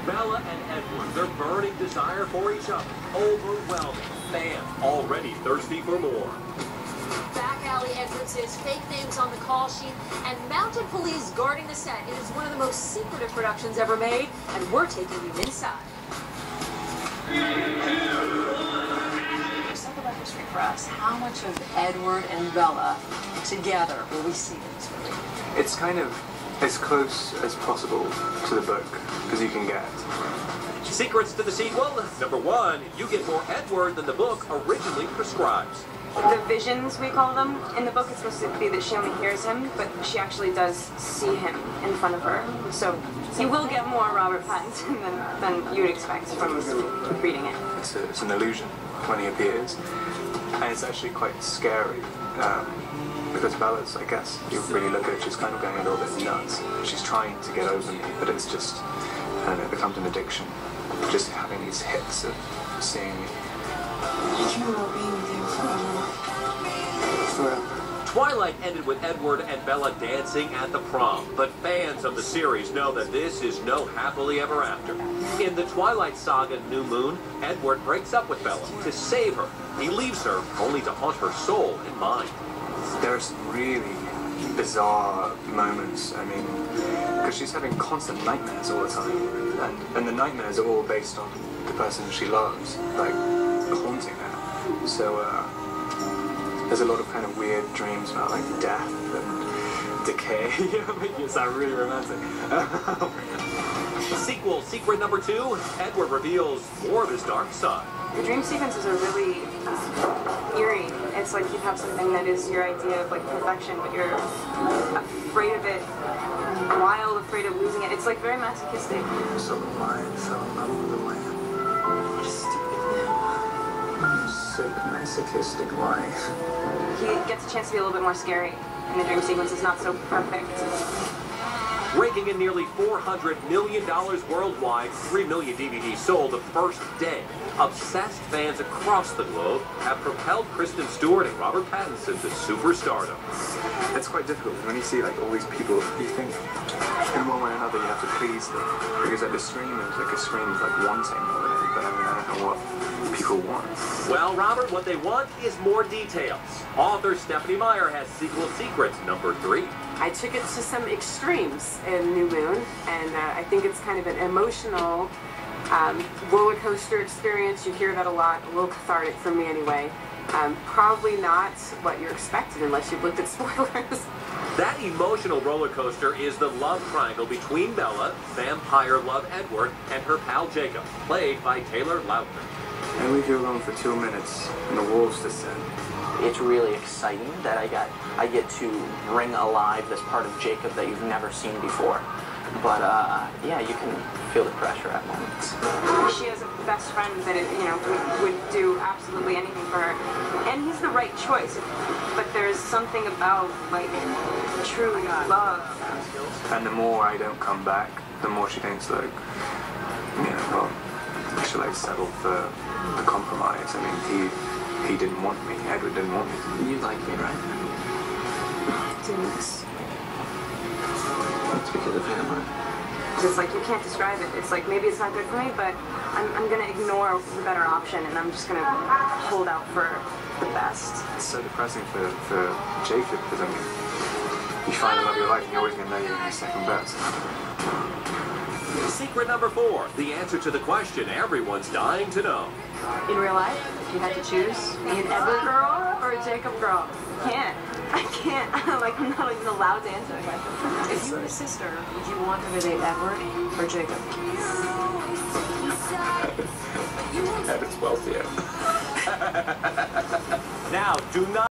Bella and Edward, their burning desire for each other, overwhelming. Fans already thirsty for more. Back alley entrances, fake names on the call sheet, and mounted police guarding the set. It is one of the most secretive productions ever made, and we're taking you inside. Talk about history for us. How much of Edward and Bella together will we see in this movie? It's kind of as close as possible to the book as you can get. Secrets to the sequel. Number 1, you get more Edward than the book originally prescribes. The visions, we call them, in the book it's supposed to be that she only hears him, but she actually does see him in front of her. So you will get more Robert Pattinson than you'd expect from reading it. It's an illusion when he appears, and it's actually quite scary. Because Bella's, I guess, you really look at it, she's kind of going a little bit nuts. She's trying to get over me, but it's just, I don't know, it becomes an addiction. Just having these hits of seeing me. You will be with him forever. Twilight ended with Edward and Bella dancing at the prom, but fans of the series know that this is no happily ever after. In the Twilight saga New Moon, Edward breaks up with Bella to save her. He leaves her only to haunt her soul and mind. There are some really bizarre moments, I mean, because she's having constant nightmares all the time, and the nightmares are all based on the person she loves, like, haunting her. So, there's a lot of kind of weird dreams about, like, death and decay. Making it sound really romantic. Sequel, secret number 2, Edward reveals more of his dark side. The dream sequences are really eerie. It's like you have something that is your idea of like perfection, but you're afraid of it, wild, afraid of losing it. It's like very masochistic. So the lion fell in love with the lamb. Sick, masochistic life. He gets a chance to be a little bit more scary, and the dream sequence is not so perfect. Raking in nearly $400 million worldwide, 3 million DVDs sold the first day. Obsessed fans across the globe have propelled Kristen Stewart and Robert Pattinson to superstardom. It's quite difficult when you see like all these people, you think in one way or another you have to please them. Because like the scream is like a scream of like wanting, but I mean I don't know what people want. Well, Robert, what they want is more details. Author Stephanie Meyer has sequel secrets number 3. I took it to some extremes in New Moon, and I think it's kind of an emotional roller coaster experience. You hear that a lot, a little cathartic for me anyway. Probably not what you're expecting unless you've looked at spoilers. That emotional roller coaster is the love triangle between Bella, vampire love Edward, and her pal Jacob, played by Taylor Lautner. I leave you alone for 2 minutes, and the wolves descend. It's really exciting that I get to bring alive this part of Jacob that you've never seen before. But yeah, you can feel the pressure at moments. She has a best friend that would do absolutely anything for her, and he's the right choice. But there's something about like true love. And the more I don't come back, the more she thinks like, well, should I settle for the compromise? I mean, he didn't want me. Edward didn't want me. You like me, right? Didn't. It's because of him, right? It's like you can't describe it. It's like maybe it's not good for me, but I'm gonna ignore the better option, and I'm just gonna hold out for the best. It's so depressing for Jacob because I mean, you find the love of your life, and you're always gonna know you're gonna be second best. Secret number 4, the answer to the question everyone's dying to know. In real life, if you had to choose, be an Edward girl or a Jacob girl? I can't. Like, I'm not even allowed to answer that question. If you were a sister, would you want her to date Edward or Jacob? Edward's wealthier. Now, do not